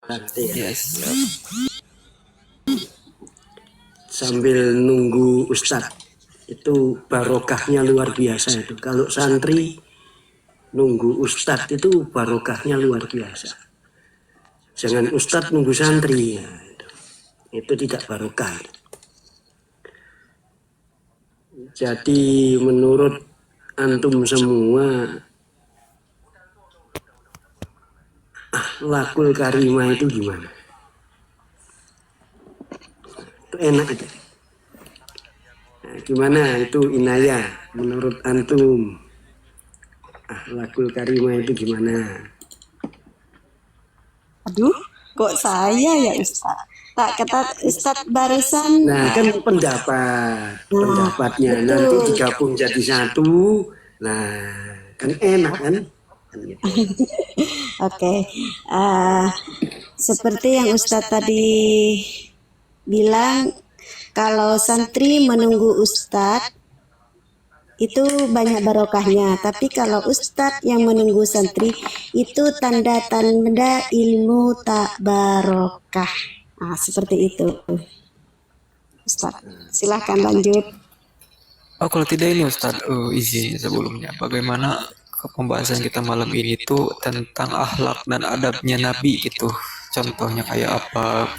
Nanti ya. Yes. Sambil nunggu ustadz, itu barokahnya luar biasa itu. Kalau santri nunggu ustadz itu barokahnya luar biasa. Jangan ustadz nunggu santri, ya, itu tidak barokah. Jadi menurut antum semua, akhlakul karimah itu gimana? Itu enak itu. Nah, gimana itu Inaya? Menurut antum, akhlakul karimah itu gimana? Aduh, kok saya ya Ustaz? Tak kata Ustaz barusan. Nah, kan pendapatnya nanti digabung jadi satu. Nah, kan enak kan? Gitu. Oke, seperti yang Ustadz tadi bilang, kalau santri menunggu Ustadz itu banyak barokahnya. Tapi kalau Ustadz yang menunggu santri itu tanda-tanda ilmu tak barokah. Nah, seperti itu. Ustadz, silahkan lanjut. Oh, kalau tidak ini Ustadz, izin sebelumnya. Bagaimana pembahasan kita malam ini tuh tentang akhlak dan adabnya Nabi gitu. Contohnya kayak apa,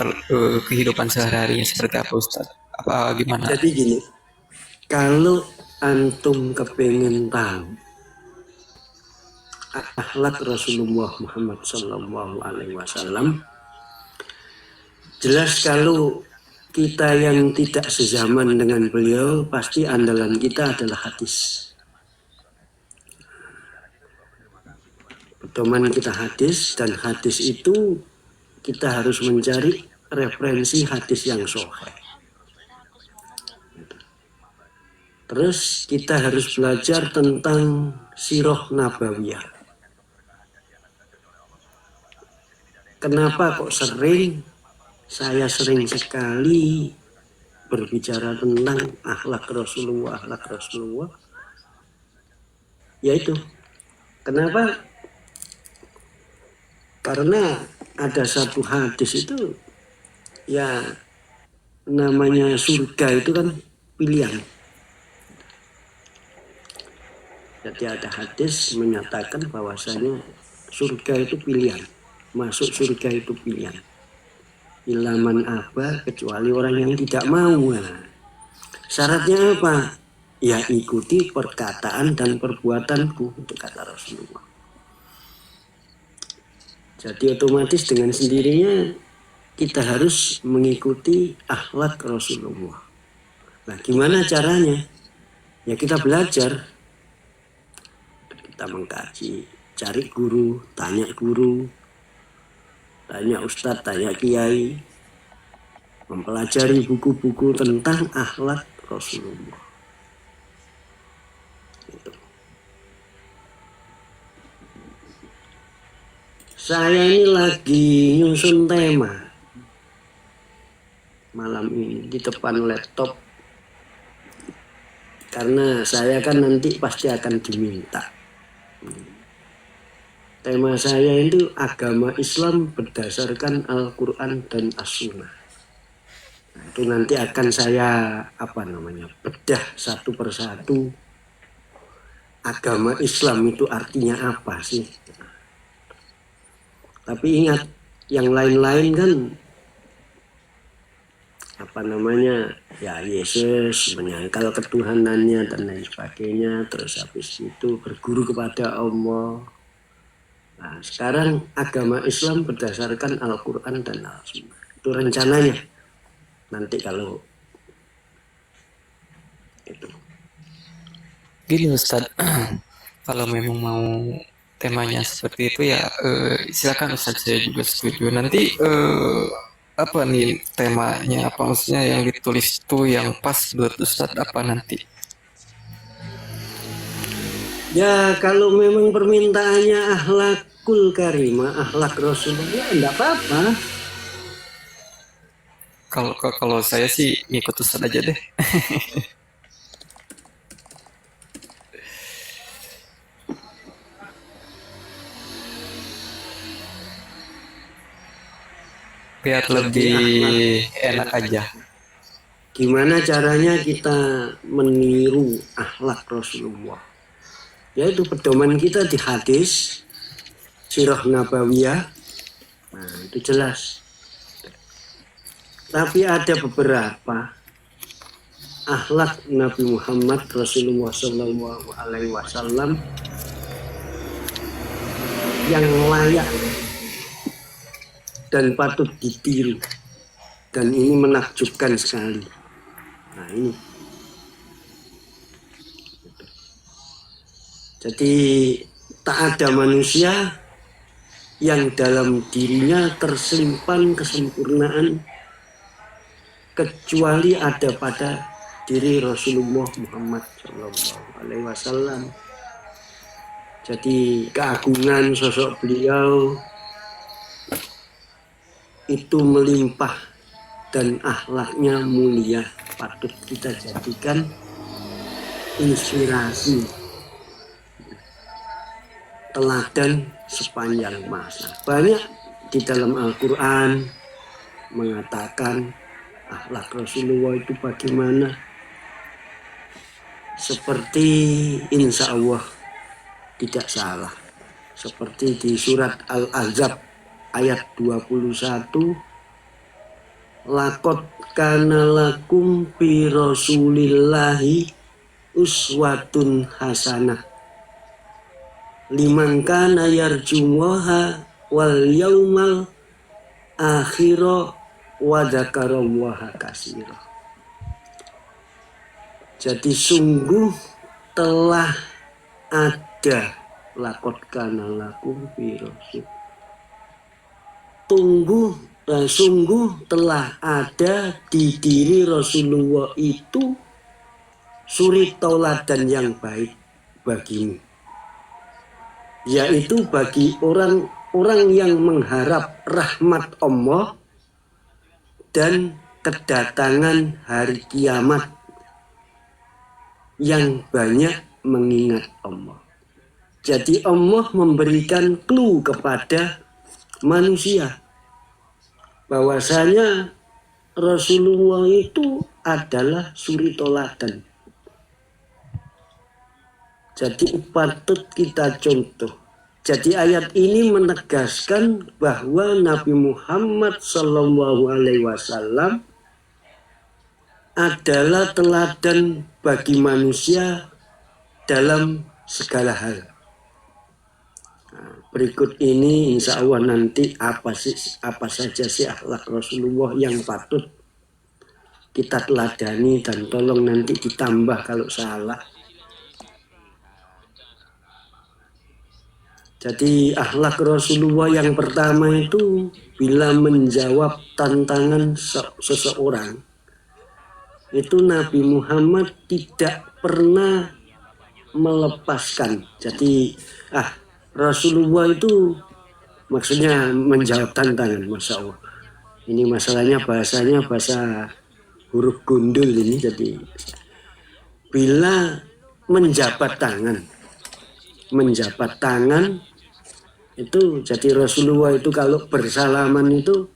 kehidupan sehari-harinya seperti apa Ustadz? Apa gimana? Jadi gini, kalau antum kepengen tahu akhlak Rasulullah Muhammad Sallallahu Alaihi Wasallam, jelas kalau kita yang tidak sezaman dengan beliau, pasti andalan kita adalah hadis. Pedoman kita hadis, dan hadis itu kita harus mencari referensi hadis yang sahih. Terus kita harus belajar tentang sirah nabawiyah. Kenapa kok saya sering sekali berbicara tentang akhlak Rasulullah. Yaitu, kenapa? Karena ada satu hadis itu, ya namanya surga itu kan pilihan. Jadi ada hadis menyatakan bahwasanya surga itu pilihan. Masuk surga itu pilihan. Ilaman apa kecuali orang yang tidak mau. Nah, syaratnya apa? Ya ikuti perkataan dan perbuatanku, itu kata Rasulullah. Jadi otomatis dengan sendirinya kita harus mengikuti akhlak Rasulullah. Nah, gimana caranya? Ya kita belajar. Kita mengkaji, cari guru, tanya ustadz, tanya kiai, mempelajari buku-buku tentang akhlak Rasulullah. Gitu. Saya ini lagi nyusun tema malam ini di depan laptop, karena saya kan nanti pasti akan diminta. Tema saya itu agama Islam berdasarkan Al-Quran dan As-Sunnah. Nah, itu nanti akan saya bedah satu persatu. Agama Islam itu artinya apa sih? Tapi ingat, yang lain-lain kan ya Yesus menyangkal ketuhanannya dan lain sebagainya. Terus habis itu berguru kepada Allah. Nah, sekarang agama Islam berdasarkan Al-Quran dan Al-Sunnah. Itu rencananya. Nanti kalau itu. Gini Ustadz, kalau memang mau temanya seperti itu ya silakan Ustadz, saya juga setuju. Nanti apa nih temanya, apa maksudnya yang ditulis itu yang pas buat Ustadz apa nanti? Ya kalau memang permintaannya akhlakul karimah, akhlak Rasulullah, enggak apa-apa. Kalau saya sih ngikut Ustadz aja deh. biar lebih enak aja. Gimana caranya kita meniru akhlak Rasulullah? Yaitu pedoman kita di hadis Sirah Nabawiyah. Nah, itu jelas. Tapi ada beberapa akhlak Nabi Muhammad Rasulullah Shallallahu Alaihi Wasallam yang layak dan patut ditiru, dan ini menakjubkan sekali. Nah ini, jadi tak ada manusia yang dalam dirinya tersimpan kesempurnaan kecuali ada pada diri Rasulullah Muhammad Shallallahu Alaihi Wasallam. Jadi keagungan sosok beliau itu melimpah dan akhlaknya mulia, patut kita jadikan inspirasi, teladan sepanjang masa. Banyak di dalam Al-Quran mengatakan akhlak Rasulullah itu bagaimana. Seperti insya Allah tidak salah. Seperti di surat Al-Ahzab ayat 21. Laqad kana lakum fi Rasulillahi uswatun hasanah liman kana yarjuwaha wal yaumal akhira wa dzakarallaha katsira. Jadi sungguh telah ada laqad kana lakum fi Rasul. Sungguh telah ada di diri Rasulullah itu suri tauladan yang baik bagimu, yaitu bagi orang-orang yang mengharap rahmat Allah dan kedatangan hari kiamat, yang banyak mengingat Allah. Jadi Allah memberikan clue kepada manusia bahwasanya Rasulullah itu adalah suri tauladan. Jadi patut kita contoh. Jadi ayat ini menegaskan bahwa Nabi Muhammad Shallallahu Alaihi Wasallam adalah teladan bagi manusia dalam segala hal. Berikut ini insya Allah nanti apa saja sih akhlak Rasulullah yang patut kita teladani, dan tolong nanti ditambah kalau salah. Jadi akhlak Rasulullah yang pertama itu bila menjawab tantangan seseorang, itu Nabi Muhammad tidak pernah melepaskan. Jadi Rasulullah itu maksudnya menjawab tantangan, Masya Allah. Ini masalahnya bahasanya bahasa huruf gundul ini. Jadi bila menjabat tangan itu, jadi Rasulullah itu kalau bersalaman itu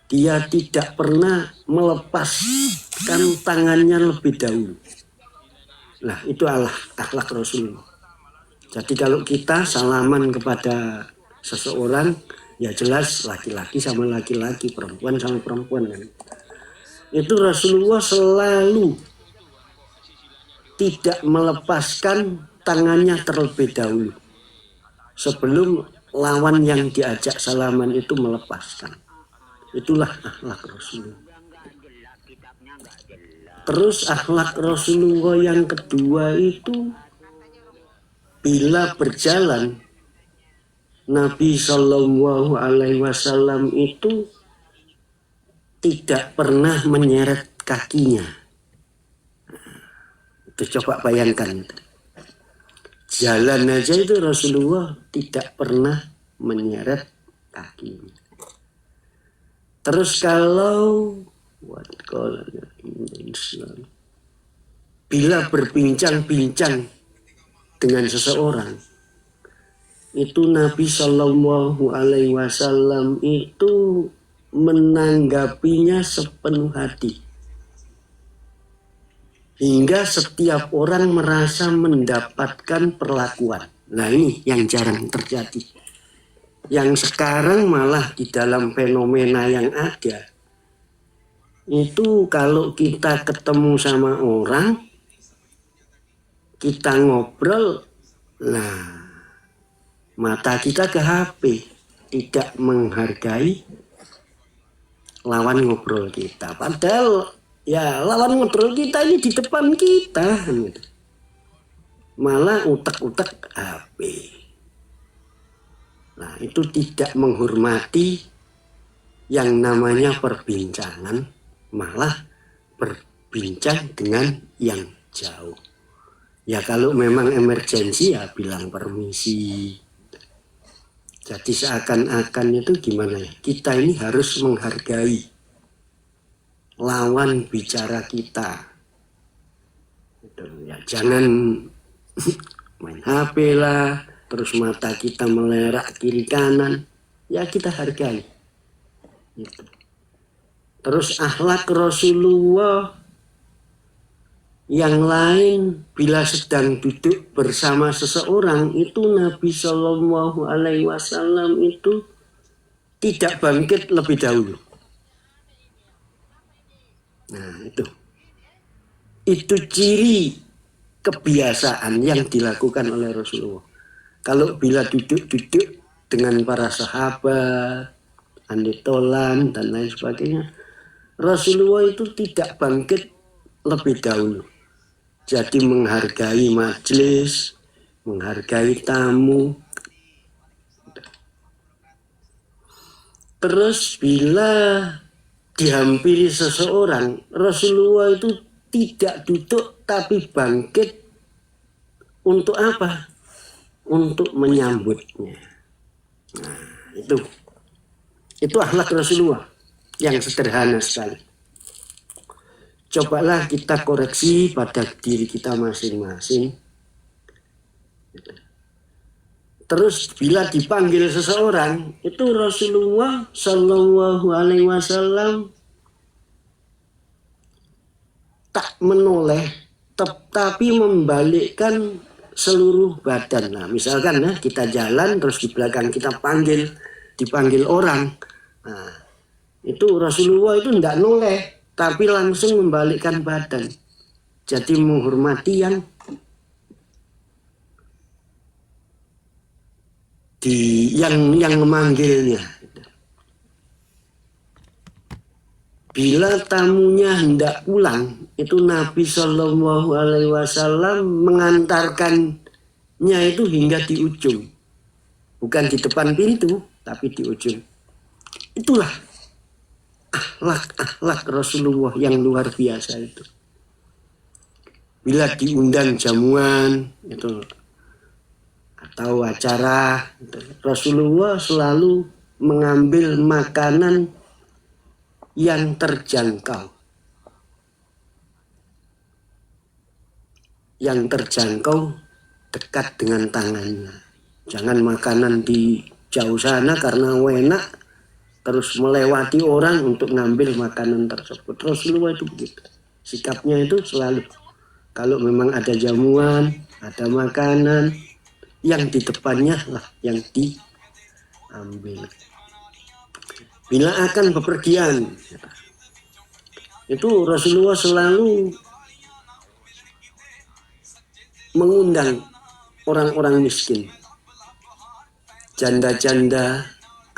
dia tidak pernah melepaskan tangannya lebih dahulu. Nah itu akhlak Rasulullah. Jadi kalau kita salaman kepada seseorang, ya jelas laki-laki sama laki-laki, perempuan sama perempuan kan. Itu Rasulullah selalu tidak melepaskan tangannya terlebih dahulu sebelum lawan yang diajak salaman itu melepaskan. Itulah akhlak Rasulullah. Terus akhlak Rasulullah yang kedua itu bila berjalan, Nabi Shallallahu Alaihi Wasallam itu tidak pernah menyeret kakinya. Itu coba bayangkan. Jalan aja itu Rasulullah tidak pernah menyeret kakinya. Terus kalau bila berbincang-bincang dengan seseorang, itu Nabi Shallallahu Alaihi Wasallam itu menanggapinya sepenuh hati. Hingga setiap orang merasa mendapatkan perlakuan. Nah ini yang jarang terjadi. Yang sekarang malah di dalam fenomena yang ada, itu kalau kita ketemu sama orang, kita ngobrol, nah mata kita ke HP, tidak menghargai lawan ngobrol kita. Padahal ya lawan ngobrol kita ini di depan kita, malah utek-utek HP. Nah itu tidak menghormati yang namanya perbincangan, malah berbincang dengan yang jauh. Ya kalau memang emergensi ya bilang permisi. Jadi seakan-akan itu gimana ya, kita ini harus menghargai lawan bicara kita. Ya, jangan main HP lah, terus mata kita melerak kiri kanan, ya kita hargai. Gitu. Terus akhlak Rasulullah yang lain, bila sedang duduk bersama seseorang itu Nabi Shallallahu Alaihi Wasallam itu tidak bangkit lebih dahulu. Nah itu ciri kebiasaan yang dilakukan oleh Rasulullah. Kalau bila duduk-duduk dengan para sahabat, andetolan dan lain sebagainya, Rasulullah itu tidak bangkit lebih dahulu. Jadi menghargai majelis, menghargai tamu. Terus bila dihampiri seseorang, Rasulullah itu tidak duduk tapi bangkit untuk apa? Untuk menyambutnya. Nah, itu akhlak Rasulullah yang sederhana sekali. Cobalah kita koreksi pada diri kita masing-masing. Terus bila dipanggil seseorang, itu Rasulullah Shallallahu Alaihi Wasallam tak menoleh, tapi membalikkan seluruh badan. Nah, misalkan kita jalan terus di belakang kita dipanggil orang. Nah, itu Rasulullah itu tidak noleh, tapi langsung membalikkan badan. Jadi menghormati yang memanggilnya. Bila tamunya hendak pulang, itu Nabi Shallallahu Alaihi Wasallam mengantarkannya itu hingga di ujung, bukan di depan pintu, tapi di ujung. Itulah akhlak Rasulullah yang luar biasa itu. Bila diundang jamuan itu atau acara, Rasulullah selalu mengambil makanan yang terjangkau. Yang terjangkau dekat dengan tangannya. Jangan makanan di jauh sana karena enak, terus melewati orang untuk ngambil makanan tersebut. Rasulullah itu begitu. Sikapnya itu selalu. Kalau memang ada jamuan, ada makanan, yang di depannya lah yang diambil. Bila akan bepergian, itu Rasulullah selalu mengundang orang-orang miskin, janda-janda,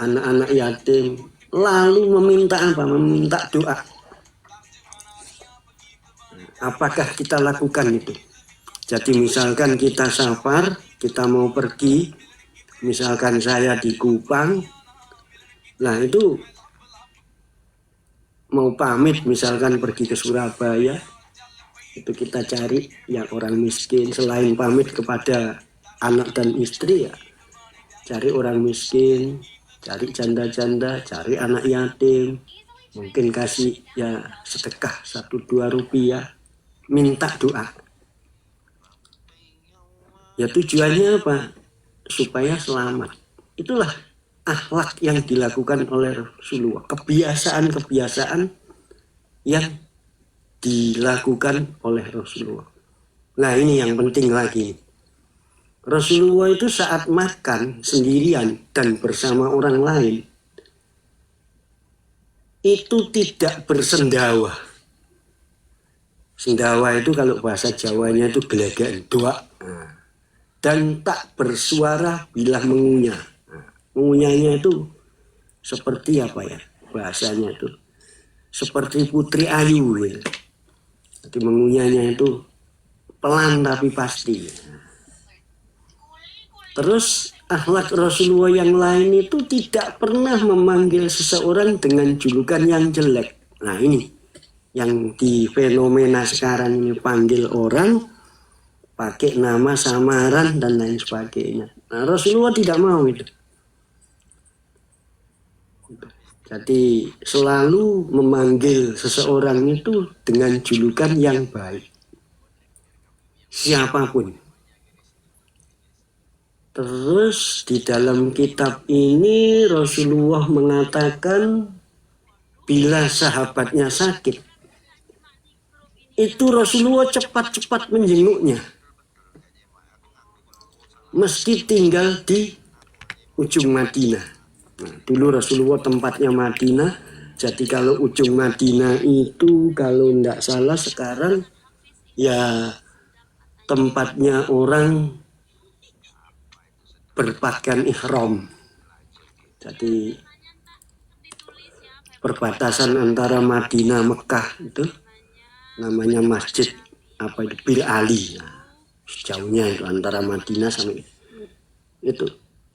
anak-anak yatim, lalu meminta apa? Meminta doa. Apakah kita lakukan itu? Jadi misalkan kita safar, kita mau pergi, misalkan saya di Kupang, nah itu mau pamit misalkan pergi ke Surabaya, itu kita cari yang orang miskin. Selain pamit kepada anak dan istri, ya cari orang miskin, cari janda-janda, cari anak yatim, mungkin kasih ya sedekah 1-2 rupiah, minta doa. Ya tujuannya apa? Supaya selamat. Itulah akhlak yang dilakukan oleh Rasulullah, kebiasaan-kebiasaan yang dilakukan oleh Rasulullah. Nah ini yang penting lagi. Rasulullah itu saat makan sendirian dan bersama orang lain itu tidak bersendawa. Sendawa itu kalau bahasa Jawanya itu gelegan, doa. Dan tak bersuara bila mengunyah. Mengunyahnya itu seperti apa ya bahasanya itu? Seperti putri ayu ya. Jadi mengunyahnya itu pelan tapi pasti. Terus akhlak Rasulullah yang lain itu tidak pernah memanggil seseorang dengan julukan yang jelek. Nah ini yang di fenomena sekarang ini, panggil orang pakai nama samaran dan lain sebagainya. Nah Rasulullah tidak mau itu. Jadi selalu memanggil seseorang itu dengan julukan yang baik. Siapapun. Terus di dalam kitab ini Rasulullah mengatakan bila sahabatnya sakit, itu Rasulullah cepat-cepat menjenguknya. Meski tinggal di ujung Madinah. Nah, dulu Rasulullah tempatnya Madinah. Jadi kalau ujung Madinah itu kalau tidak salah sekarang ya tempatnya orang berpakaian ihram. Jadi perbatasan antara Madinah Mekah itu namanya Masjid apa itu Bir Ali. Nah, jauhnya itu antara Madinah sampai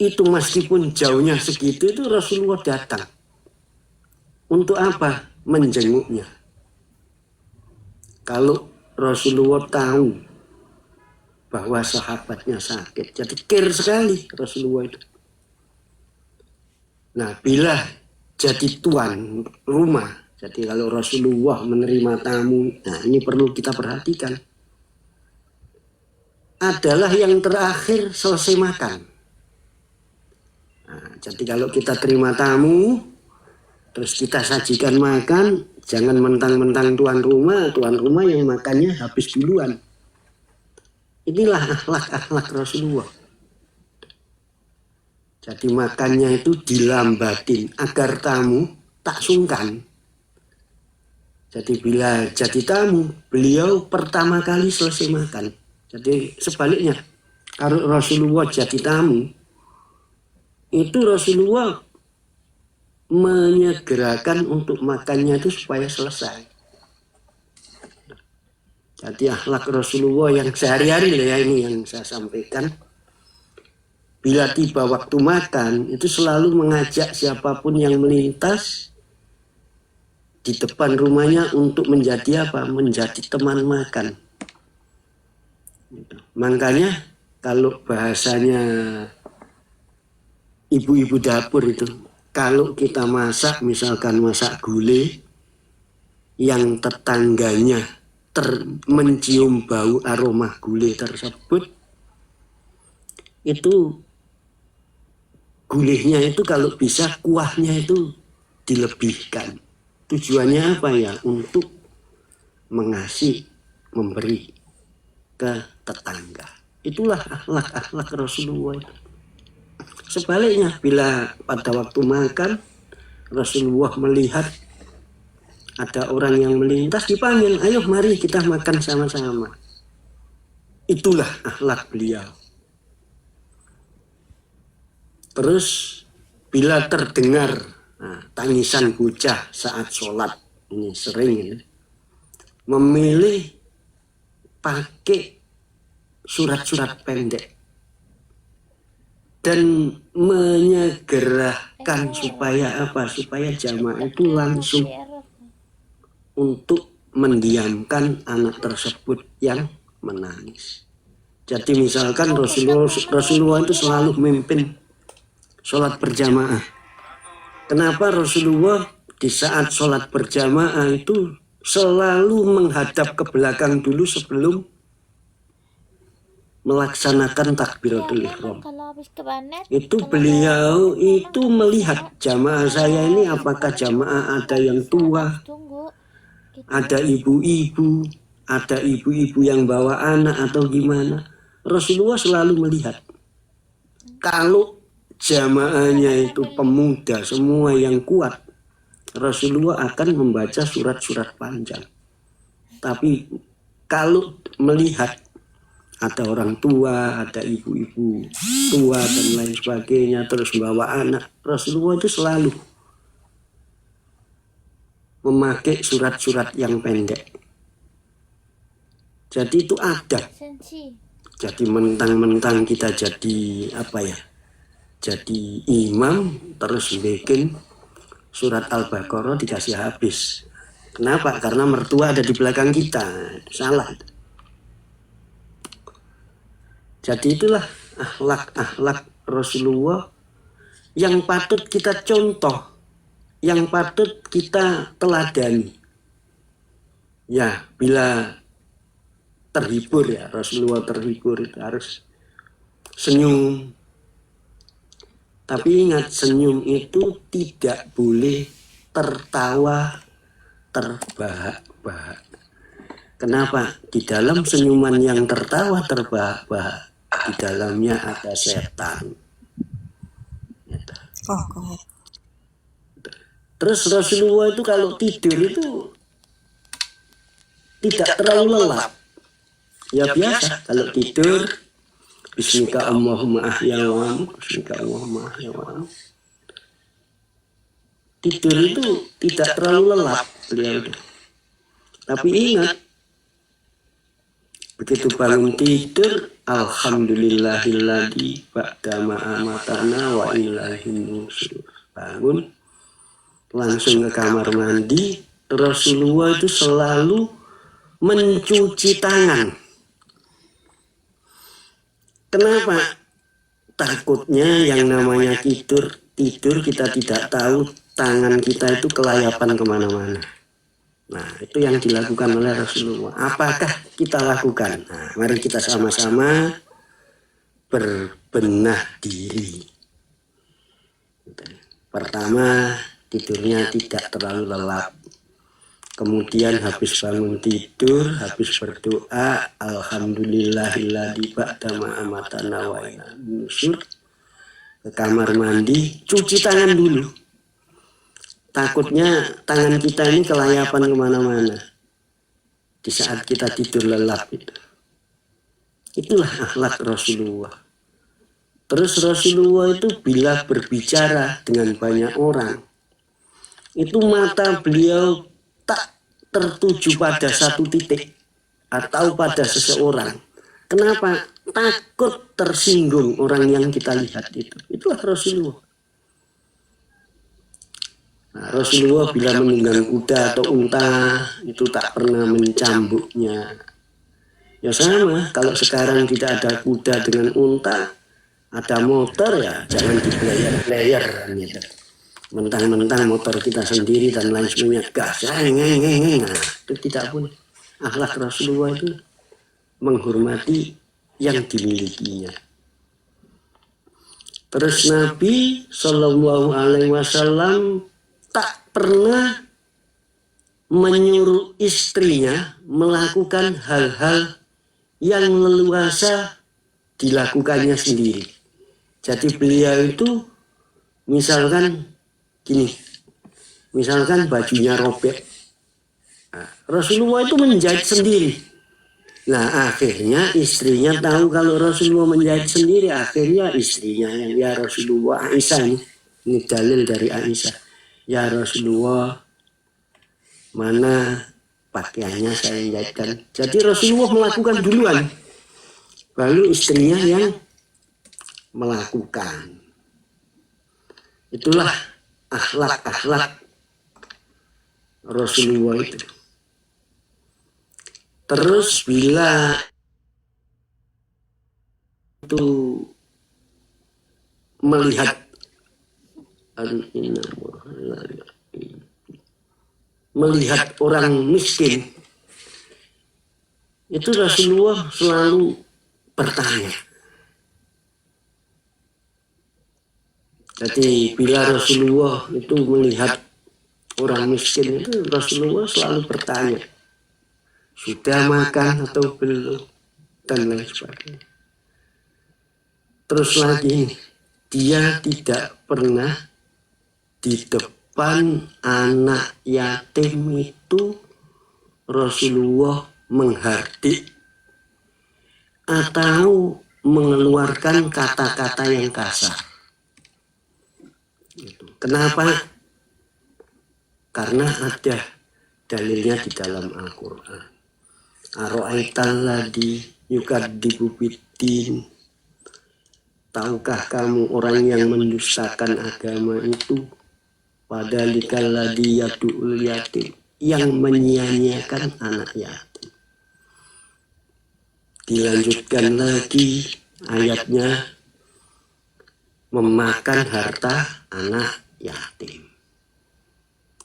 itu meskipun jauhnya segitu itu Rasulullah datang. Untuk apa? Menjenguknya. Kalau Rasulullah tahu bahwa sahabatnya sakit, jadi care sekali Rasulullah itu. Nah, bila jadi tuan rumah, jadi kalau Rasulullah menerima tamu, nah ini perlu kita perhatikan. Adalah yang terakhir selesai makan. Nah, jadi kalau kita terima tamu, terus kita sajikan makan, jangan mentang-mentang tuan rumah yang makannya habis duluan. Inilah akhlak-akhlak Rasulullah. Jadi makannya itu dilambatin agar tamu tak sungkan. Jadi bila jadi tamu, beliau pertama kali selesai makan. Jadi sebaliknya, kalau Rasulullah jadi tamu, itu Rasulullah menyegerakan untuk makannya itu supaya selesai. Jadi akhlak Rasulullah yang sehari-hari ya ini yang saya sampaikan. Bila tiba waktu makan itu selalu mengajak siapapun yang melintas di depan rumahnya untuk menjadi apa? Menjadi teman makan. Makanya kalau bahasanya ibu-ibu dapur itu, kalau kita masak misalkan masak gulai yang tetangganya mencium bau aroma gulai tersebut, itu gulainya itu kalau bisa kuahnya itu dilebihkan. Tujuannya apa ya? Untuk mengasih, memberi ke tetangga. Itulah akhlak-akhlak Rasulullah. Sebaliknya, bila pada waktu makan Rasulullah melihat ada orang yang melintas, dipanggil, ayo mari kita makan sama-sama. Itulah akhlak beliau. Terus bila terdengar tangisan bocah saat sholat, ini sering ya, memilih pakai surat-surat pendek dan menyegerakan supaya apa? Supaya jamaah itu langsung untuk mendiamkan anak tersebut yang menangis. Jadi misalkan Rasulullah itu selalu memimpin sholat berjamaah. Kenapa Rasulullah di saat sholat berjamaah itu selalu menghadap ke belakang dulu sebelum melaksanakan takbiratul ihram. Itu beliau itu melihat jamaah saya ini, apakah jamaah ada yang tua, ada ibu-ibu, ada ibu-ibu yang bawa anak atau gimana. Rasulullah selalu melihat. Kalau jamaahnya itu pemuda semua yang kuat, Rasulullah akan membaca surat-surat panjang. Tapi kalau melihat ada orang tua, ada ibu-ibu tua dan lain sebagainya, terus bawa anak, Rasulullah itu selalu memakai surat-surat yang pendek. Jadi itu ada. Jadi mentang-mentang kita jadi apa ya? Jadi imam terus bikin surat Al-Baqarah dikasih habis. Kenapa? Karena mertua ada di belakang kita. Salah. Jadi itulah akhlak Rasulullah yang patut kita contoh, yang patut kita teladani. Ya, bila terhibur ya, Rasulullah terhibur itu harus senyum. Tapi ingat, senyum itu tidak boleh tertawa terbahak-bahak. Kenapa? Di dalam senyuman yang tertawa terbahak-bahak, di dalamnya ada setan. Terus Rasulullah itu kalau tidur itu tidak terlalu lelap. Ya biasa kalau tidur, Bismika Allahumma ahyawam, Bismika Allahumma ahyawam. Tidur itu tidak terlalu lelap beliau. Tapi ingat, begitu bangun tidur, alhamdulillahilladzi ba'da ma'amatana wa ilaihin nusyur. Bangun, langsung ke kamar mandi. Rasulullah itu selalu mencuci tangan. Kenapa? Takutnya yang namanya tidur kita tidak tahu tangan kita itu kelayapan kemana-mana. Nah, itu yang dilakukan oleh Rasulullah. Apakah kita lakukan? Nah, mari kita sama-sama berbenah diri. Pertama, tidurnya tidak terlalu lelap. Kemudian habis bangun tidur, habis berdoa, alhamdulillahilladzi ba'da ma'amatana wa ilaihin nusyur, ke kamar mandi, cuci tangan dulu. Takutnya tangan kita ini kelayapan kemana-mana di saat kita tidur lelap itu. Itulah akhlak Rasulullah. Terus Rasulullah itu bila berbicara dengan banyak orang, itu mata beliau tak tertuju pada satu titik atau pada seseorang. Kenapa? Takut tersinggung orang yang kita lihat itu. Itulah Rasulullah. Nah, Rasulullah bila menunggang kuda atau unta itu tak pernah mencambuknya. Ya sama, kalau sekarang tidak ada kuda dengan unta, ada motor ya jangan dibelayar-belayar gitu. Mentang-mentang motor kita sendiri dan lain sebagainya, gas, nah, itu tidak boleh. Akhlak Rasulullah itu menghormati yang dimilikinya. Terus Nabi Shallallahu Alaihi Wasallam tak pernah menyuruh istrinya melakukan hal-hal yang leluasa dilakukannya sendiri. Jadi beliau itu misalkan gini, misalkan bajunya robek, nah, Rasulullah itu menjahit sendiri. Nah akhirnya istrinya tahu kalau Rasulullah menjahit sendiri. Akhirnya istrinya yang ya Rasulullah, Aisyah ini dalil dari Aisyah. Ya Rasulullah, mana pakaiannya saya jahitkan. Jadi Rasulullah melakukan duluan, baru istrinya yang melakukan. Itulah akhlak Rasulullah itu. Terus bila itu melihat orang miskin, itu Rasulullah selalu bertanya. Jadi bila Rasulullah itu melihat orang miskin itu, Rasulullah selalu bertanya, sudah makan atau belum, dan lain sebagainya. Terus lagi, dia tidak pernah di depan anak yatim itu Rasulullah menghardik atau mengeluarkan kata-kata yang kasar. Kenapa? Karena ada dalilnya di dalam Al-Quran. Aro'aital ladzi yukadzibu biddin. Tahukah kamu orang yang mendustakan agama itu? Padzalikal ladzi yad'ul yatim, yang menyia-nyiakan anak yatim. Dilanjutkan lagi ayatnya, memakan harta anak yatim.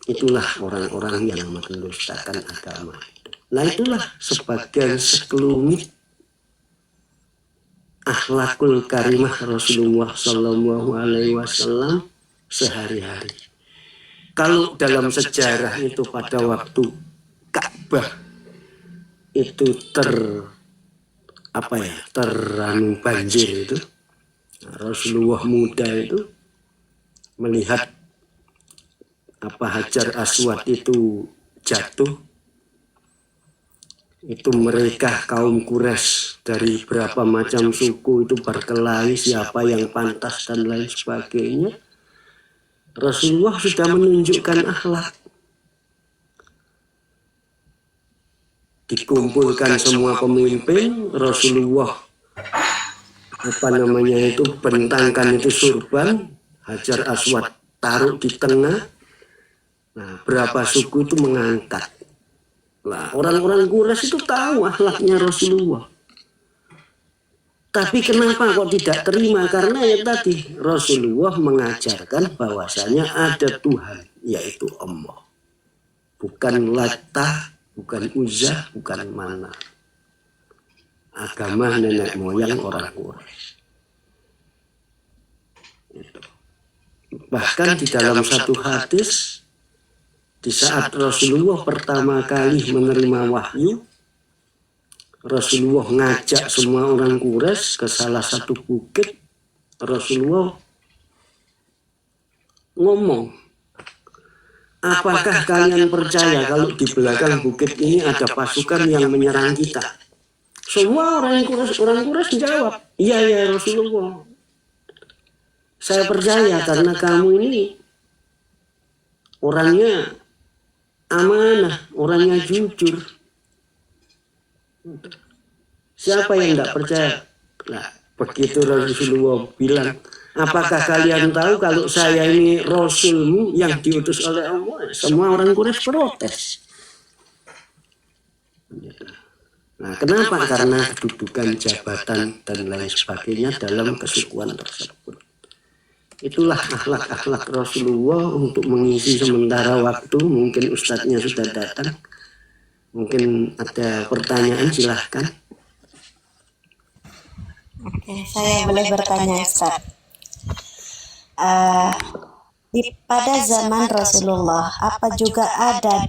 Itulah orang-orang yang mendustakan agama itu. Nah, itulah sebagian sekelumit akhlakul karimah Rasulullah Shallallahu Alaihi Wasallam sehari-hari. Kalau dalam sejarah itu pada waktu Ka'bah itu teranu banjir itu, Rasulullah muda itu melihat Hajar Aswad itu jatuh. Itu mereka kaum Quraisy dari berapa macam suku itu berkelahi siapa yang pantas dan lain sebagainya. Rasulullah sudah menunjukkan akhlak. Dikumpulkan semua pemimpin, Rasulullah bentangkan itu surban, Hajar Aswad taruh di tengah. Nah, berapa suku itu mengangkat. Nah, orang-orang Quraisy itu tahu akhlaknya Rasulullah. Tapi kenapa kok tidak terima? Karena ya tadi Rasulullah mengajarkan bahwasanya ada Tuhan, yaitu Allah. Bukan Lata, bukan Uzza, bukan Mana. Agama nenek moyang orang Quraisy. Bahkan di dalam satu hadis, di saat Rasulullah pertama kali menerima wahyu, Rasulullah ngajak semua orang Quraisy ke salah satu bukit. Rasulullah ngomong, apakah kalian percaya kalau di belakang bukit ini ada pasukan yang menyerang kita? Semua orang Quraisy jawab, iya ya Rasulullah. Saya percaya karena kamu ini orangnya amanah, orangnya jujur. Siapa yang tidak percaya? Nah, begitu Rasulullah bilang, apakah kalian tahu kalau saya ini Rasulmu yang diutus oleh Allah? Semua orang Quraisy protes. Nah, kenapa? Karena kedudukan jabatan dan lain sebagainya dalam kesukuan tersebut. Itulah akhlak-akhlak Rasulullah untuk mengisi sementara waktu. Mungkin ustadznya sudah datang. Mungkin ada pertanyaan, silahkan. Oke, saya boleh bertanya, Ustaz. Pada zaman Rasulullah, apa juga ada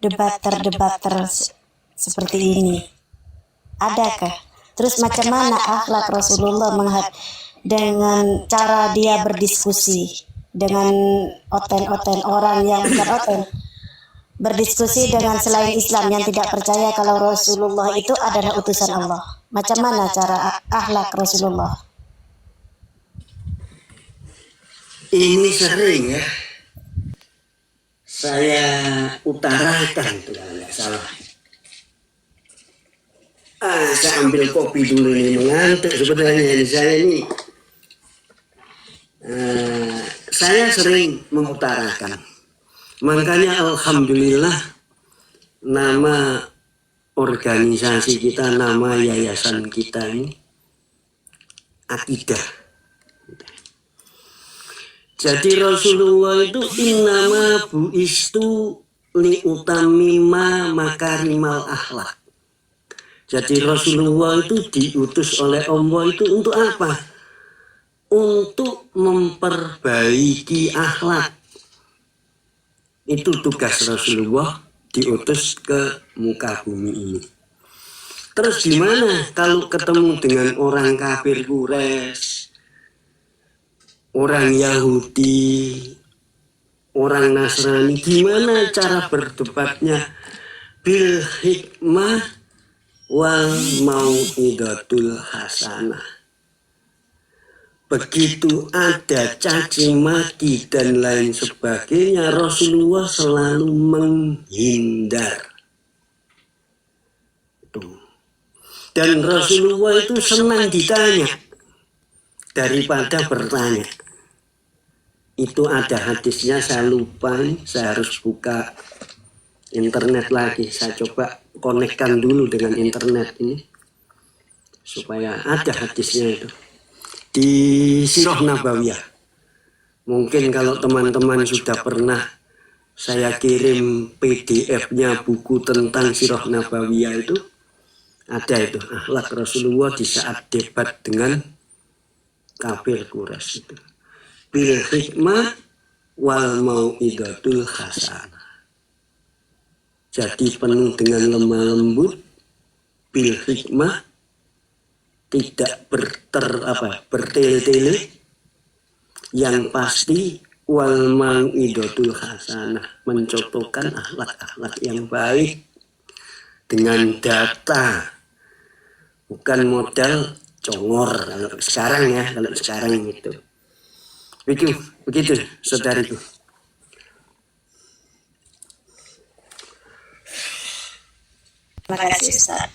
debater-debater seperti ini? Adakah? Terus macam mana akhlak Rasulullah dengan cara dia berdiskusi dengan oten-oten orang yang bukan oten, berdiskusi dengan selain Islam yang tidak percaya kalau Rasulullah itu adalah utusan Allah. Macam mana cara akhlak Rasulullah? Ini sering ya saya utarakan tuh kalau nggak salah. Saya ambil kopi dulu ini, mengantuk sebenarnya saya ini. Saya sering mengutarakan. Makanya alhamdulillah nama organisasi kita, nama yayasan kita ini akidah. Jadi Rasulullah itu innama bu'istu li utamima makarimal akhlak. Jadi Rasulullah itu diutus oleh Allah itu untuk apa? Untuk memperbaiki akhlak. Itu tugas Rasulullah diutus ke muka bumi ini. Terus gimana kalau ketemu dengan orang kafir Quraisy, orang Yahudi, orang Nasrani, gimana cara berdebatnya? Bil hikmah wal mau'idatul hasanah. Begitu ada caci maki dan lain sebagainya, Rasulullah selalu menghindar. Tuh. Dan Rasulullah itu senang ditanya daripada bertanya. Itu ada hadisnya, saya lupa, saya harus buka internet lagi. Saya coba konekkan dulu dengan internet ini supaya ada hadisnya itu di Sirah Nabawiyah. Mungkin kalau teman-teman sudah pernah saya kirim PDF-nya buku tentang Sirah Nabawiyah itu, ada itu akhlak Rasulullah di saat debat dengan kafir Quraisy itu. Bil hikmah wal mau'idatul hasanah. Jadi penuh dengan lemah lembut, bil hikmah, tidak bertele-tele, yang pasti wal mau'idatul hasanah, mencontohkan akhlak-akhlak yang baik dengan data, bukan modal congor kalau sekarang ya, kalau sekarang itu. Begitu saudariku. Terima kasih Ustaz.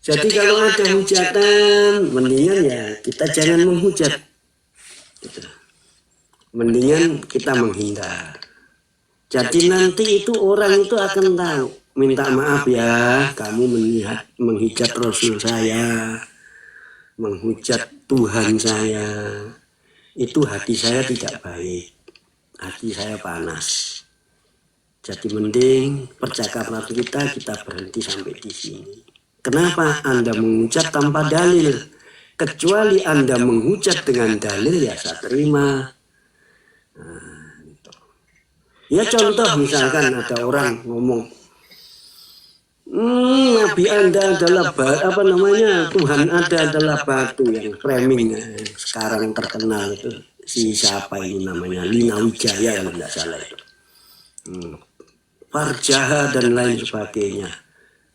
Jadi kalau ada hujatan, mendingan ya kita jangan menghujat. Gitu. Mendingan kita menghindar. Jadi nanti itu orang itu akan tahu, minta maaf ya, kamu menghujat Rasul saya, menghujat Tuhan saya. Itu hati saya tidak baik, hati saya panas. Jadi mending percakapan kita berhenti sampai di sini. Kenapa Anda menghujat tanpa dalil? Kecuali Anda menghujat dengan dalil, ya saya terima. Ya contoh misalkan ada orang ngomong, Nabi Anda adalah Tuhan Anda adalah batu, yang framing sekarang terkenal itu si siapa ini namanya, Lina Wijaya kalau tidak salah itu, Farjaha dan lain sebagainya.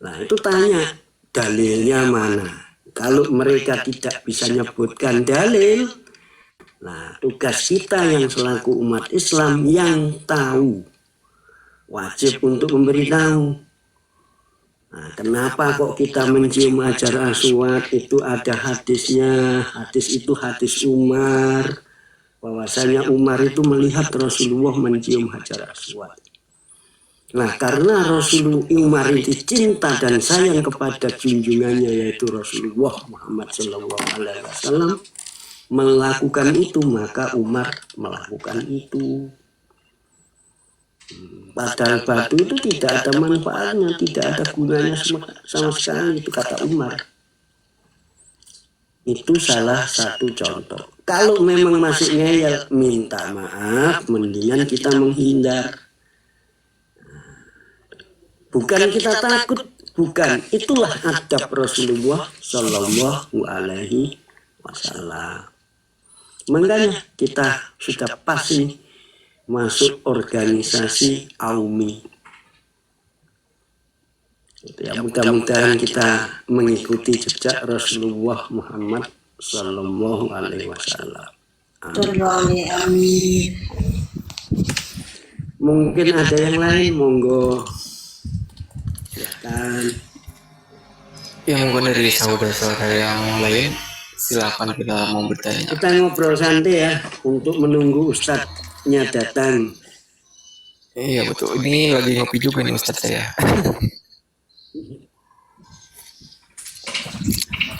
Nah itu tanya dalilnya mana? Kalau mereka tidak bisa nyebutkan dalil, nah tugas kita yang selaku umat Islam yang tahu, wajib untuk memberitahu. Nah, kenapa kok kita mencium Hajar Aswad? Itu ada hadisnya. Hadis itu hadis Umar, bahwasanya Umar itu melihat Rasulullah mencium Hajar Aswad. Nah, karena Rasulullah Umar itu cinta dan sayang kepada junjungannya yaitu Rasulullah Muhammad SAW melakukan itu, maka Umar melakukan itu. Padahal batu itu tidak ada manfaatnya, tidak ada gunanya sama sekali, itu kata Umar. Itu salah satu contoh. Kalau memang masih ngeyel, minta maaf, mendingan kita menghindar. Bukan kita takut, bukan. Itulah adab Rasulullah Shallallahu Alaihi Wasallam. Makanya kita sudah pasti masuk organisasi AUMI. Ya, mudah-mudahan kita mengikuti jejak Rasulullah Muhammad Shallallahu Alaihi Wasallam. Amin. Mungkin ada yang lain, monggo. Silakan. Ya mungkin dari saudara-saudara yang lain, silakan bila mau bertanya. Kita ngobrol santai ya, untuk menunggu Ustadznya datang. Iya betul, ini lagi ngopi juga nih Ustadz saya.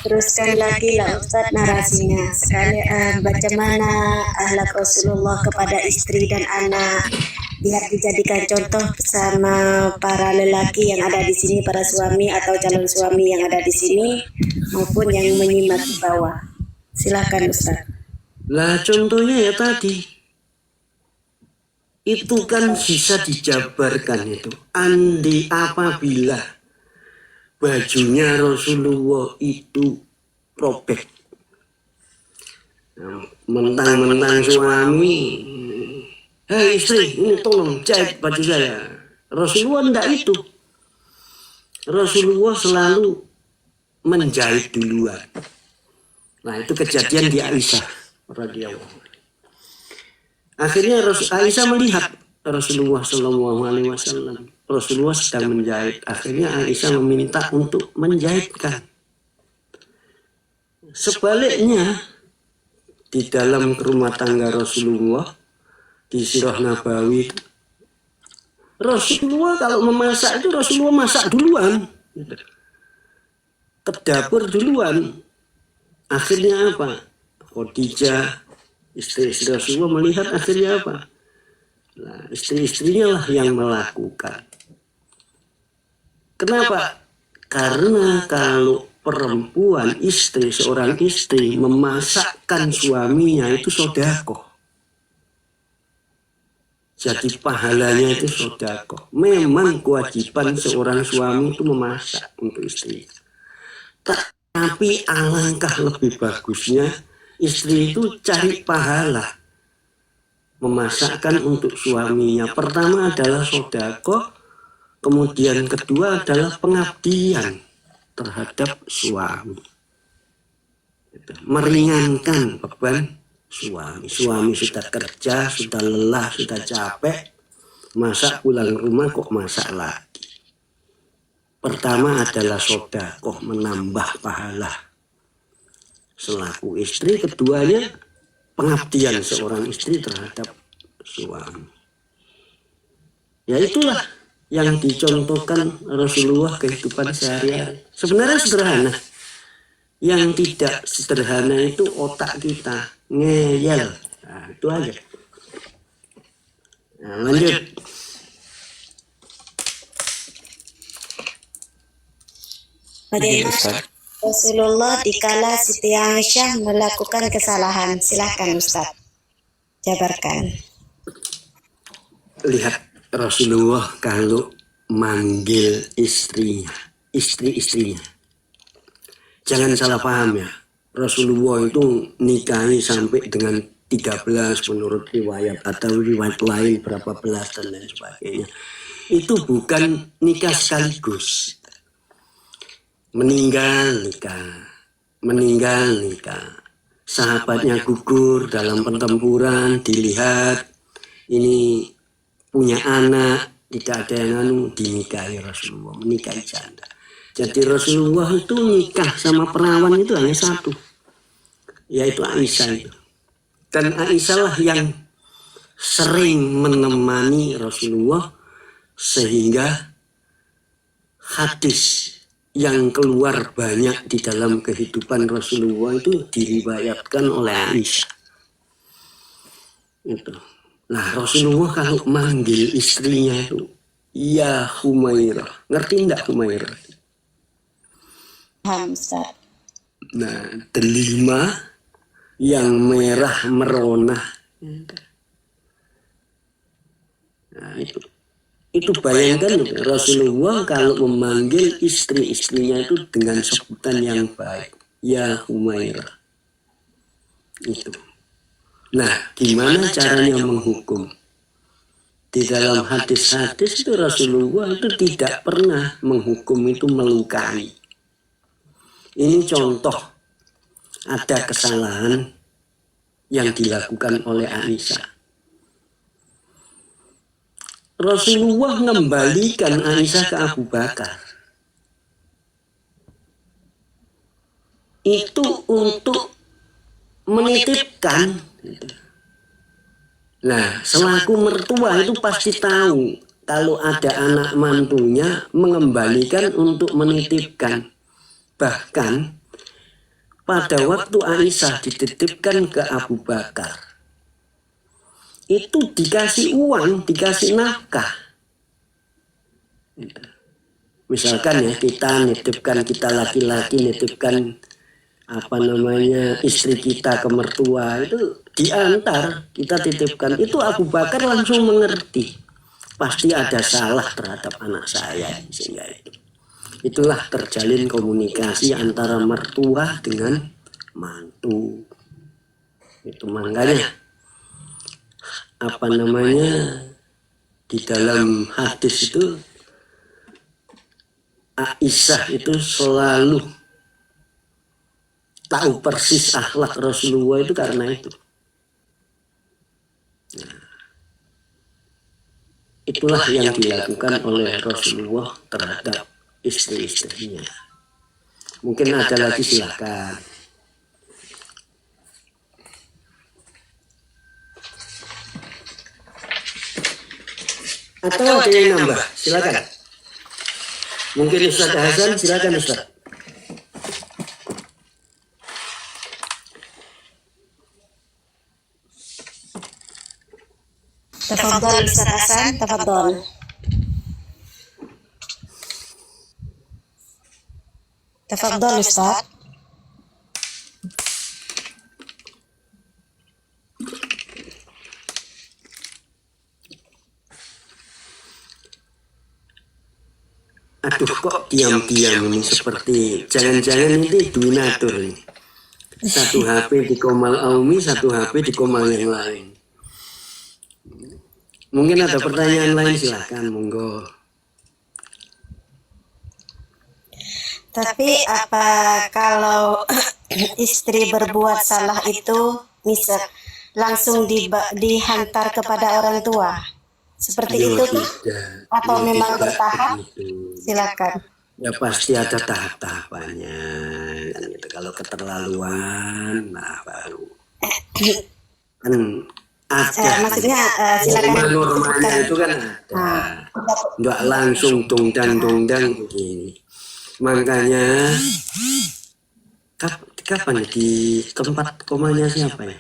Teruskan lagi lah Ustadz narasinya. Sekali bagaimana akhlak Rasulullah kepada istri dan anak, biar dijadikan contoh sama para lelaki yang ada di sini, para suami atau calon suami yang ada di sini maupun yang menyimak di bawah. Silakan Ustaz. Lah contohnya ya tadi, itu kan bisa dijabarkan itu. Andi apabila bajunya Rasulullah itu robek, mentang-mentang suami, hei istri, ini tolong jahit baju saya. Rasulullah enggak itu. Rasulullah selalu menjahit duluan. Nah itu kejadian di Aisyah radhiyallahu. Akhirnya Aisyah melihat Rasulullah SAW. Rasulullah sedang menjahit. Akhirnya Aisyah meminta untuk menjahitkan. Sebaliknya di dalam rumah tangga Rasulullah di Sirah Nabawi, Rasulullah kalau memasak itu Rasulullah masak duluan, ke dapur duluan. Akhirnya apa? Khadijah, istri-istri Rasulullah melihat akhirnya apa? Nah, istri-istrinya lah yang melakukan. Kenapa? Karena kalau perempuan istri, seorang istri memasakkan suaminya itu sedekah. Jadi pahalanya itu sedekah. Memang kewajiban seorang suami itu memasak untuk istri. Tapi alangkah lebih bagusnya istri itu cari pahala memasakkan untuk suaminya. Pertama adalah sedekah, kemudian kedua adalah pengabdian terhadap suami. Meringankan beban suami. Suami sudah kerja, sudah lelah, sudah capek, masak pulang rumah kok masak lagi. Pertama adalah sedekah, menambah pahala selaku istri. Keduanya pengabdian seorang istri terhadap suami. Ya itulah yang dicontohkan Rasulullah kehidupan sehari-hari. Sebenarnya sederhana. Yang tidak sederhana itu otak kita ngeyel. Nah, itu aja. Nah, lanjut. Bagaimana Rasulullah dikala Siti Aisyah melakukan kesalahan? Silahkan Ustaz, jabarkan. Lihat Rasulullah kalau manggil istrinya, istri-istrinya. Jangan salah paham ya. Rasulullah itu nikahi sampai dengan 13 menurut riwayat, atau riwayat lain berapa belas dan lain sebagainya. Itu bukan nikah sekaligus. Meninggal nikah. Sahabatnya gugur dalam pertempuran, dilihat ini punya anak, tidak ada yang dinikahi Rasulullah, menikahi janda. Jadi Rasulullah itu nikah sama perawan itu hanya satu, yaitu Aisyah itu. Dan Aisyah lah yang sering menemani Rasulullah, sehingga hadis yang keluar banyak di dalam kehidupan Rasulullah itu diriwayatkan oleh Aisyah. Itu. Nah, Rasulullah kalau manggil istrinya itu, ya Humairah. Ngerti enggak Humairah? Ustaz. Nah, delima yang merah merona. Nah, itu bayangkan Rasulullah kalau memanggil istri-istrinya itu dengan sebutan yang baik, ya Humairah. Itu. Nah, gimana caranya menghukum? Di dalam hadis-hadis itu Rasulullah itu tidak pernah menghukum itu melukai. Ini contoh ada kesalahan yang dilakukan oleh Aisyah. Rasulullah mengembalikan Aisyah ke Abu Bakar. Itu untuk menitipkan. Nah, selaku mertua itu pasti tahu kalau ada anak mantunya mengembalikan untuk menitipkan. Bahkan pada waktu Aisyah dititipkan ke Abu Bakar, itu dikasih uang, dikasih nafkah. Misalkan ya, kita nitipkan, kita laki-laki nitipkan istri kita ke mertua, itu diantar, kita titipkan, itu Abu Bakar langsung mengerti pasti ada salah terhadap anak saya, sehingga itulah terjalin komunikasi antara mertua dengan mantu. Itu makanya di dalam hadis itu Aisyah itu selalu tahu persis akhlak Rasulullah itu karena itu. Nah, itulah yang dilakukan oleh Rasulullah terhadap istri-istrinya. Mungkin ada lagi, silakan. Atau ada yang nambah, silakan. Mungkin Ustaz Hasan, silakan Ustaz. Tafadhol Ustaz Hasan, tafadhol. Tafadhol Ustaz. Aduh, kok diam-diam ini, seperti jangan-jangan ini duinatur ini. Satu HP di Komal Aumi, satu HP di Komal yang lain. Mungkin ada pertanyaan lain, silakan, monggo. Tapi apa kalau istri berbuat salah itu misal langsung dihantar kepada orang tua? Seperti itu atau memang bertahap? Silakan. Ya pasti ada tahap-tahapannya. Kan gitu. Kalau keterlaluan, nah baru. Kan ada. Maksudnya silakan. Normanya itu kan ada. Nggak langsung dongdang begini. Makanya kapan di tempat komanya siapa ya?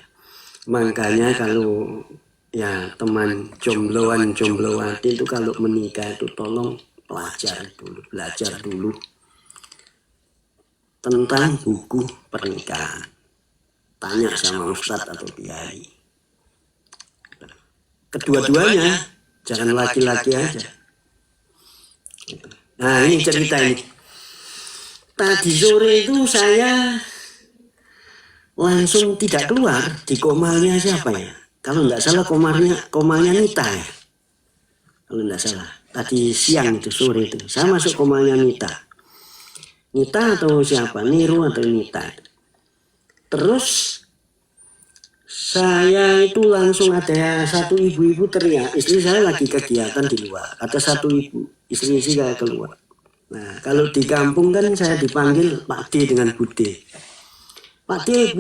Makanya kalau ya teman jomblowati itu kalau menikah itu tolong belajar dulu tentang buku pernikahan. Tanya sama ustadz atau kiai. Kedua-duanya, jangan laki-laki aja. Nah, ini cerita ini. Tadi sore itu saya langsung tidak keluar di komalnya siapa ya? Kalau nggak salah komalnya Nita ya. Kalau nggak salah. Tadi siang itu, sore itu. Saya masuk komalnya Nita. Nita atau siapa? Niru atau Nita. Terus saya itu langsung ada satu ibu-ibu teriak. Istri saya lagi kegiatan di luar. Ada satu ibu, istri saya keluar. Nah, kalau di kampung kan saya dipanggil Pak D dengan Bude. Pak D,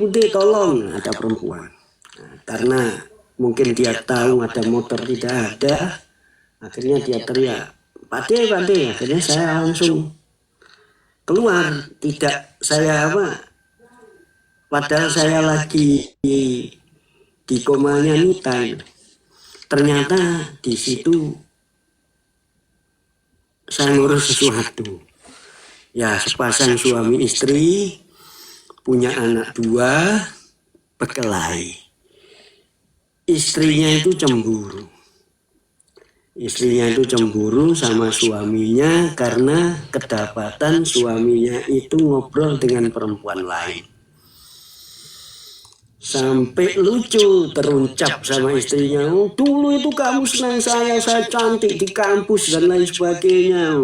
Bude, tolong, ada perempuan. Nah, karena mungkin dia tahu ada motor tidak ada, akhirnya dia teriak, Pak D. Akhirnya saya langsung keluar, padahal saya lagi di komalnya Nita. Ternyata di situ saya ngurus sesuatu. Ya, sepasang suami istri punya anak 2 berkelahi. Istrinya itu cemburu sama suaminya karena kedapatan suaminya itu ngobrol dengan perempuan lain. Sampai lucu, teruncap sama istrinya, oh, dulu itu kamu senang saya cantik di kampus dan lain sebagainya,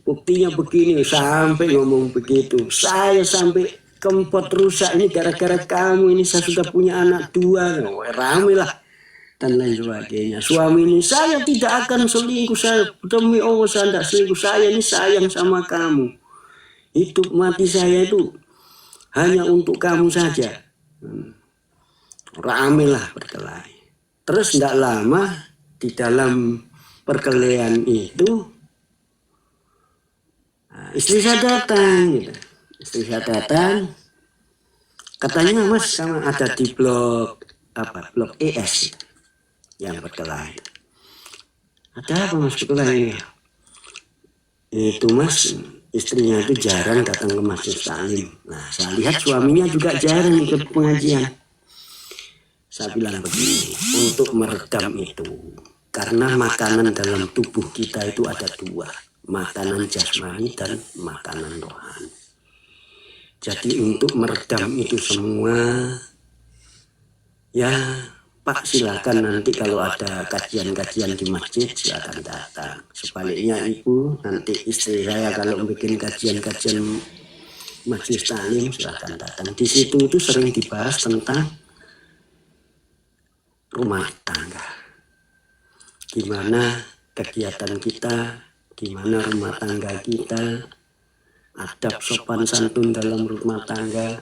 buktinya begini, sampai ngomong begitu. Saya sampai kempot rusak ini gara-gara kamu, ini saya sudah punya anak 2, rame lah dan lain sebagainya. Suami ini, saya tidak akan selingkuh, saya demi Allah saya tidak selingkuh, saya ini sayang sama kamu, hidup mati saya itu hanya untuk kamu saja. Rame lah berkelahi. Terus tidak lama di dalam perkelahian itu istri saya datang gitu. Katanya, Mas, kamu ada di blog blok ES yang berkelahi. Ada apa mas berkelahi? Itu mas, istrinya itu jarang datang ke masjid taklim. Nah saya lihat suaminya juga jarang ikut pengajian. Saya bilang begini, untuk meredam itu, karena makanan dalam tubuh kita itu ada dua, makanan jasmani dan makanan rohani. Jadi untuk meredam itu semua, ya Pak silakan nanti kalau ada kajian-kajian di masjid silakan datang. Sebaliknya ibu, nanti istri saya kalau bikin kajian-kajian masjid taklim silakan datang. Di situ itu sering dibahas tentang rumah tangga. Gimana kegiatan kita, gimana rumah tangga kita, adab sopan santun dalam rumah tangga,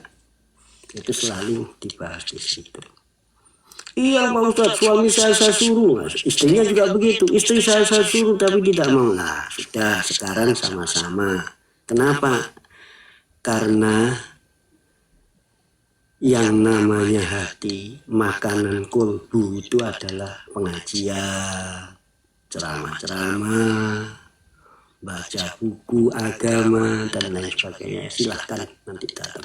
itu selalu dibahas di situ. Iya Pak Ustadz, suami saya suruh, istrinya juga begitu, istri saya suruh tapi tidak mau. Nah sudah, sekarang sama-sama. Kenapa? Karena yang namanya hati, makanan kolbu itu adalah pengajian, ceramah-ceramah, baca buku agama dan lain sebagainya. Silahkan nanti datang.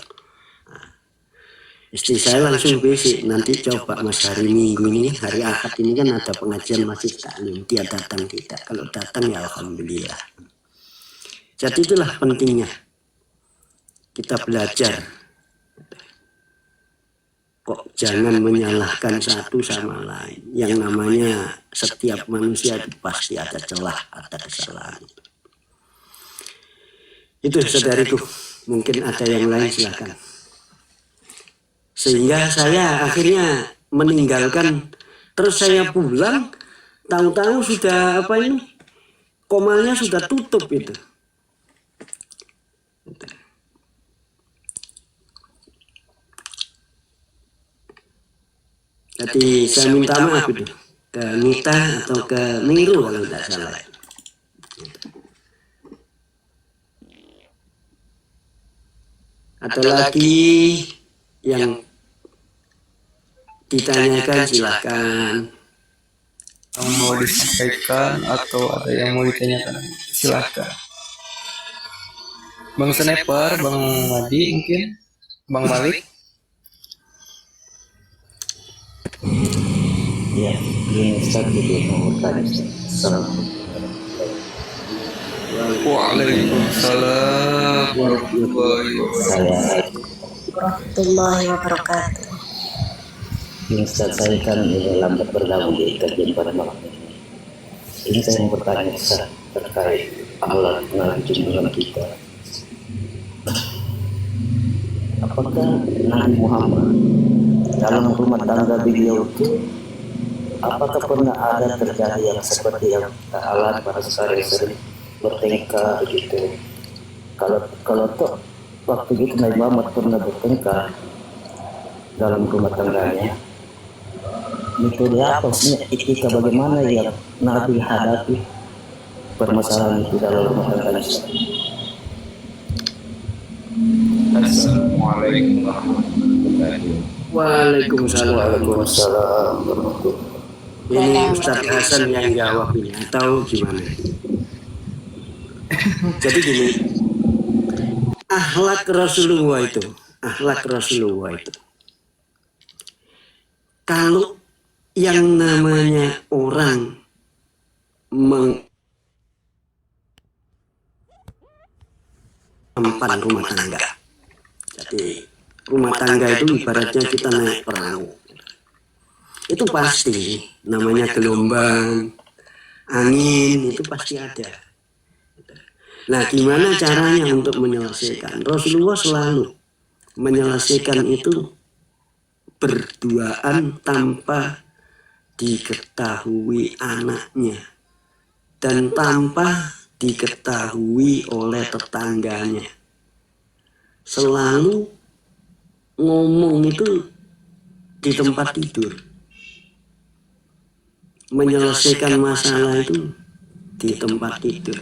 Istri saya langsung bisik, nanti coba mas hari Minggu ini, hari Ahad ini kan ada pengajian masjid taklim, dia datang tidak? Kalau datang ya alhamdulillah. Jadi itulah pentingnya kita belajar. Kok jangan menyalahkan satu sama lain. Yang namanya setiap manusia itu pasti ada celah, ada kesalahan. Itu saudariku, mungkin ada yang lain silakan. Sehingga saya akhirnya meninggalkan, terus saya pulang, tahu-tahu sudah apa ini, komalnya sudah tutup itu. Jadi saya minta maaf itu ke Nita atau ke Miru kalau tidak salah. Atau lagi yang ditanyakan silakan. Yang mau disampaikan atau ada yang mau ditanyakan, silahkan. Bang Sniper, Bang Madi mungkin, Bang Malik. Ya, ini Ustaz juga mau bertanya. Waalaikumsalam warahmatullahi Warahmatullahi wabarakatuh. Ini Ustaz, saya kan lambat bergabung di kajian pada malam ini. Ini saya mau bertanya Ustaz terkait Allah mengajukan kita. Apakah Nabi Muhammad dalam rumah tangga beliau itu, apakah pernah ada terjadi yang seperti yang kita alami pada sering bertengkar begitu? Kalau toh waktu itu Nabi Muhammad pernah bertengkar dalam rumah tangganya, metode apa etika bagaimana yang Nabi hadapi permasalahan itu dalam rumah tangganya? Assalamualaikum warahmatullahi Waalaikumsalam. Waalaikumsalam. Ini Ustaz Hasan yang jawab ini atau gimana? Jadi gini, akhlak Rasulullah itu, kalau yang namanya orang mengempan rumah tangga. Jadi rumah tangga itu ibaratnya kita naik perahu. Itu pasti namanya gelombang, angin itu pasti ada. Nah, gimana caranya untuk menyelesaikan? Rasulullah selalu menyelesaikan itu berduaan tanpa diketahui anaknya dan tanpa diketahui oleh tetangganya. Selalu ngomong itu di tempat tidur. Menyelesaikan masalah itu di tempat tidur.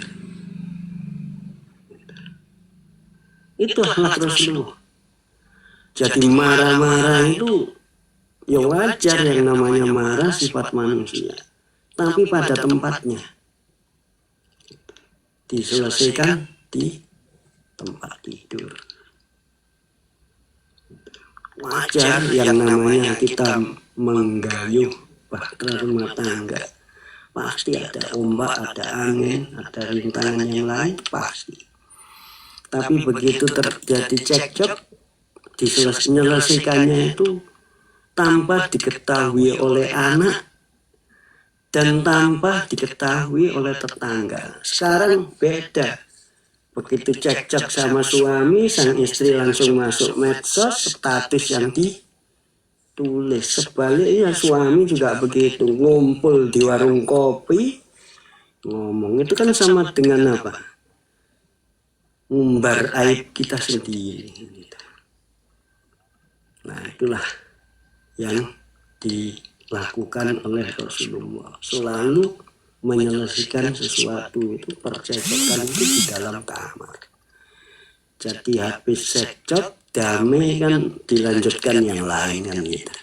Itu akhlak Rasulullah. Jadi marah-marah itu Ya wajar yang namanya marah sifat manusia. Tapi pada tempatnya. Diselesaikan di tempat tidur. Wajar yang namanya kita menggayuh bahtera rumah tangga. Pasti ada ombak, ada angin, ada rintangan yang lain, pasti. Tapi begitu terjadi cekcok, diselesaikannya itu tanpa diketahui oleh anak dan tanpa diketahui oleh tetangga. Sekarang beda. Begitu cekcok sama suami, sang istri langsung masuk medsos, status yang ditulis. Sebaliknya suami juga begitu, ngumpul di warung kopi, ngomong. Itu kan sama dengan apa? Ngumbar aib kita sendiri. Nah, itulah yang dilakukan oleh Rasulullah. Selalu menyelesaikan sesuatu itu, percekcokan itu di dalam kamar. Jadi habis cekcok, damai kan dilanjutkan yang lain kan gitu.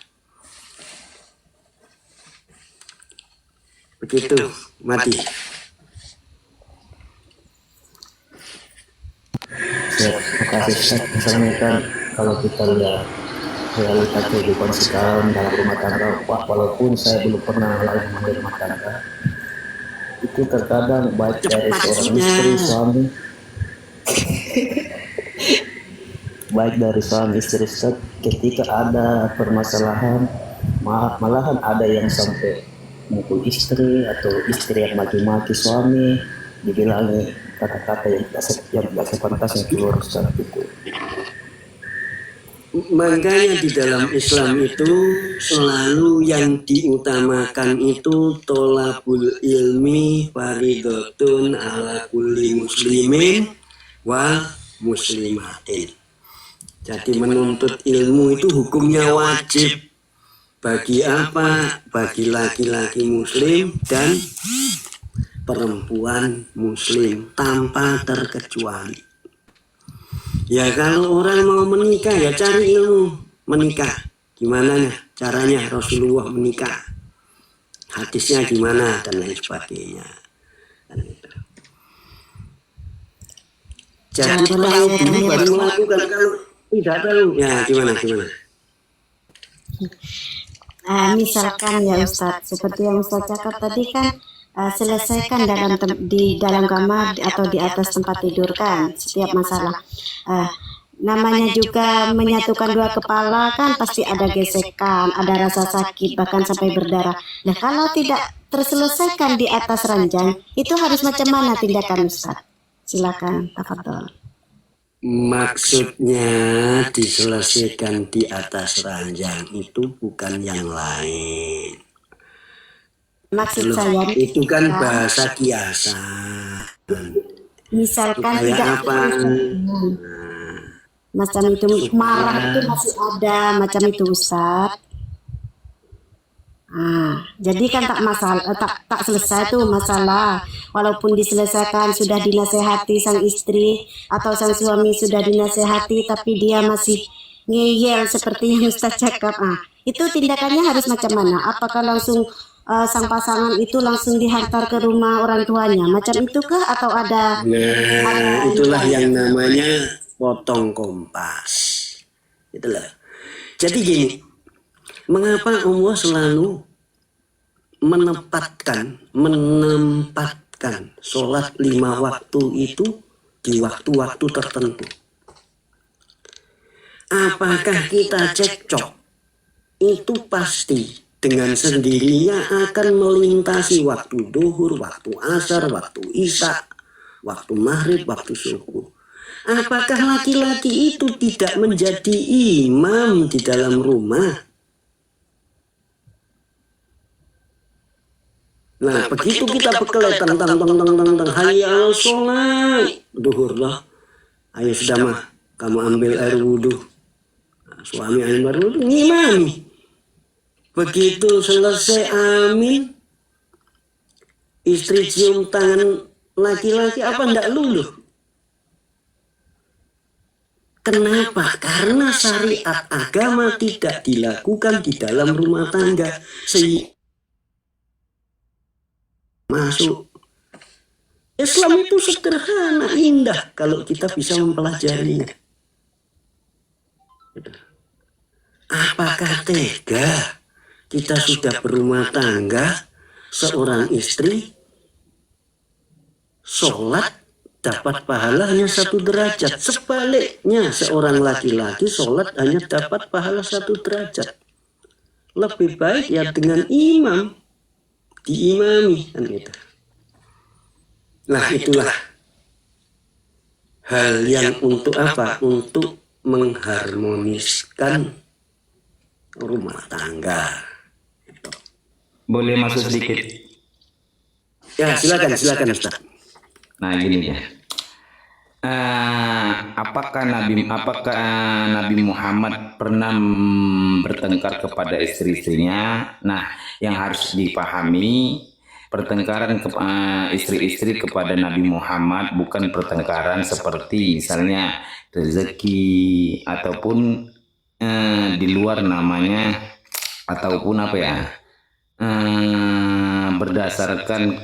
Begitu, mati. Terima kasih Ustaz. Misalnya kan kalau kita lihat realita kehidupan sekarang dalam rumah tangga, walaupun saya belum pernah lagi rumah tangga, itu terkadang baik dari seorang istri suami, baik dari suami istri, ketika ada permasalahan, malahan ada yang sampai mukul istri atau istri yang maki-maki suami, dibilangi kata-kata yang tidak sepantasnya keluar saat itu. Makanya di dalam Islam itu selalu yang diutamakan itu tolabul ilmi faridotun ala kulli muslimin wal muslimatin. Jadi menuntut ilmu itu hukumnya wajib. Bagi apa? Bagi laki-laki muslim dan perempuan muslim tanpa terkecuali. Ya kalau orang mau menikah ya cari ilmu menikah. Gimana caranya Rasulullah menikah? Hadisnya gimana dan lain sebagainya. Jadi tahu dulu baru melakukan, kalau tidak tahu ya gimana. Misalkan ya Ustadz, seperti yang Ustadz cakap tadi kan, selesaikan di dalam kamar atau di atas tempat tidur kan setiap masalah. Namanya juga menyatukan dua kepala kan pasti ada gesekan, ada rasa sakit, bahkan sampai berdarah. Nah kalau tidak terselesaikan di atas ranjang, itu harus macam mana tindakan Ustadz? Silakan, tafadhol. Maksudnya diselesaikan di atas ranjang itu bukan yang lain. Maksud saya itu kan bahasa kiasan. Misalkan supaya tidak apa? Macam itu marah itu masih ada macam itu Ustaz. Jadi kan tak masalah, tak selesai tuh masalah. Walaupun diselesaikan, sudah dinasehati sang istri atau sang suami sudah dinasehati, tapi dia masih ngeyel seperti yang Ustaz cakap. Itu tindakannya harus macam mana? Apakah langsung sang pasangan itu langsung dihantar ke rumah orang tuanya? Macam itukah atau ada? Itulah yang namanya potong kompas. Itulah. Jadi gini. Mengapa Allah selalu menempatkan sholat 5 waktu itu di waktu-waktu tertentu? Apakah kita cekcok? Itu pasti dengan sendirinya akan melintasi waktu duhur, waktu asar, waktu isya, waktu maghrib, waktu subuh. Apakah laki-laki itu tidak menjadi imam di dalam rumah? Nah, begitu kita bekal tentang hayya sholat duhur lah. Ayo sudah mah, kamu ambil air wudhu. Suami ambil air wudhu, ngimami. Begitu selesai amin, istri cium tangan laki-laki apa ndak luluh? Kenapa? Karena syariat agama tidak dilakukan di dalam rumah tangga. Sehingga masuk. Islam itu sederhana, indah kalau kita bisa mempelajarinya. Apakah tega kita sudah berumah tangga, seorang istri sholat dapat pahala hanya 1 derajat. Sebaliknya seorang laki-laki sholat hanya dapat pahala 1 derajat. Lebih baik ya dengan imam, diimami kan gitu. Nah itulah hal yang untuk apa? Untuk mengharmoniskan rumah tangga. Boleh masuk sedikit? Ya silakan Ustaz. Nah gini ya. Apakah Nabi Muhammad pernah bertengkar kepada istri-istrinya? Nah, yang harus dipahami, pertengkaran istri-istri kepada Nabi Muhammad bukan pertengkaran seperti misalnya rezeki ataupun di luar namanya, ataupun apa ya, berdasarkan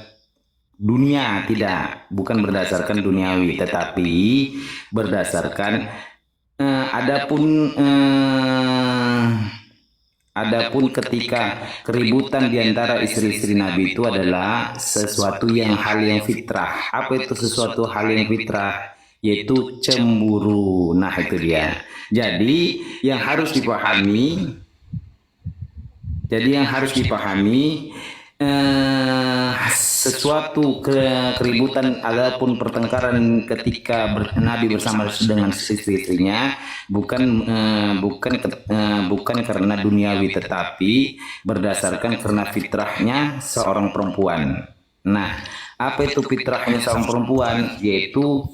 dunia. Tidak, bukan berdasarkan duniawi, tetapi berdasarkan adapun ketika keributan di antara istri-istri Nabi itu adalah sesuatu hal yang fitrah. Apa itu sesuatu hal yang fitrah? Yaitu cemburu. Nah itu dia. Jadi yang harus dipahami, sesuatu keributan ataupun pertengkaran ketika Nabi bersama dengan istri-istrinya bukan karena duniawi, tetapi berdasarkan karena fitrahnya seorang perempuan. Nah, apa itu fitrahnya seorang perempuan? Yaitu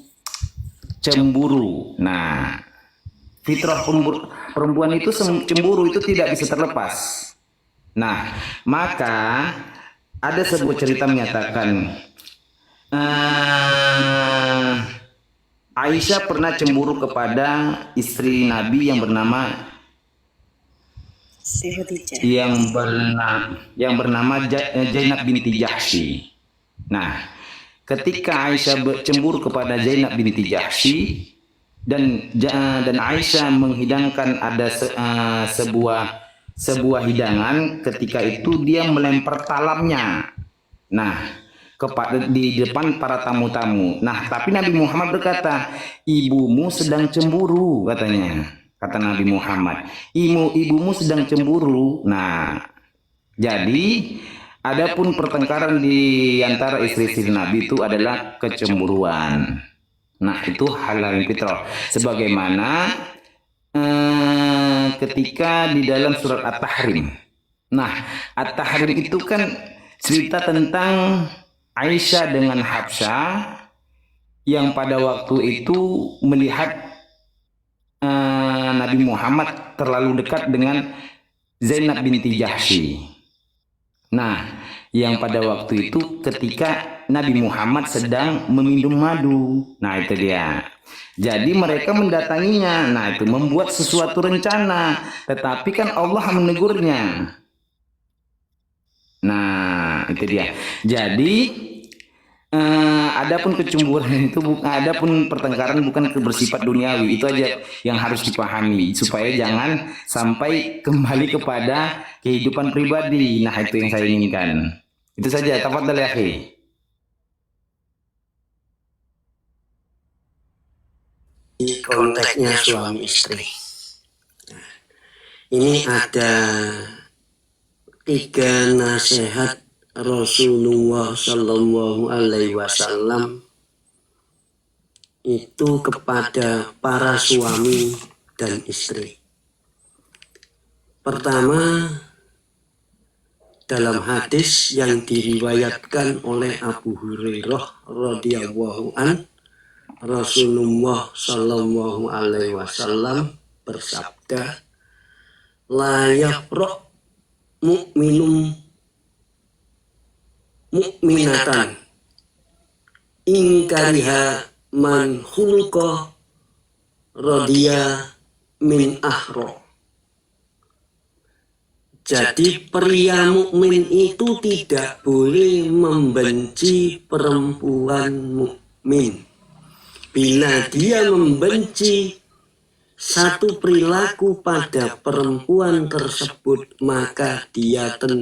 cemburu. Nah, fitrah perempuan itu cemburu, itu tidak bisa terlepas. Nah, maka ada sebuah cerita menyatakan Aisyah pernah cemburu kepada istri Nabi yang bernama Zainab binti Jahsy. Nah, ketika Aisyah cemburu kepada Zainab binti Jahsy dan Aisyah menghidangkan ada sebuah hidangan, ketika itu dia melempar talamnya. Nah, di depan para tamu-tamu. Nah, tapi Nabi Muhammad berkata, ibumu sedang cemburu, katanya. Kata Nabi Muhammad, ibumu sedang cemburu. Nah, jadi adapun pertengkaran di antara istri-istri Nabi itu adalah kecemburuan. Nah, itu hal yang fitrah. Sebagaimana ketika di dalam surat At-Tahrim. Nah, At-Tahrim itu kan cerita tentang Aisyah dengan Hafsah yang pada waktu itu melihat Nabi Muhammad terlalu dekat dengan Zainab binti Jahsy. Nah, yang pada waktu itu ketika Nabi Muhammad sedang meminum madu. Nah, itu dia. Jadi mereka mendatanginya. Nah, itu membuat sesuatu rencana. Tetapi kan Allah menegurnya. Nah, itu dia. Jadi adapun kecemburuan itu adapun pertengkaran bukan bersifat duniawi. Itu aja yang harus dipahami supaya jangan sampai kembali kepada kehidupan pribadi. Nah, itu yang saya inginkan. Itu saja. Tafadhal ya akhi. Di konteksnya suami istri. Nah, ini ada 3 nasihat Rasulullah Shallallahu Alaihi Wasallam itu kepada para suami dan istri. Pertama, dalam hadis yang diriwayatkan oleh Abu Hurairah radhiyallahu an, Rasulullah Shallallahu Alaihi Wasallam bersabda, la yafraq mu'minum mu'minatan in kariha man khuluqa radiya min ahro. Jadi pria mukmin itu tidak boleh membenci perempuan mukmin. Bila dia membenci satu perilaku pada perempuan tersebut, maka dia tentu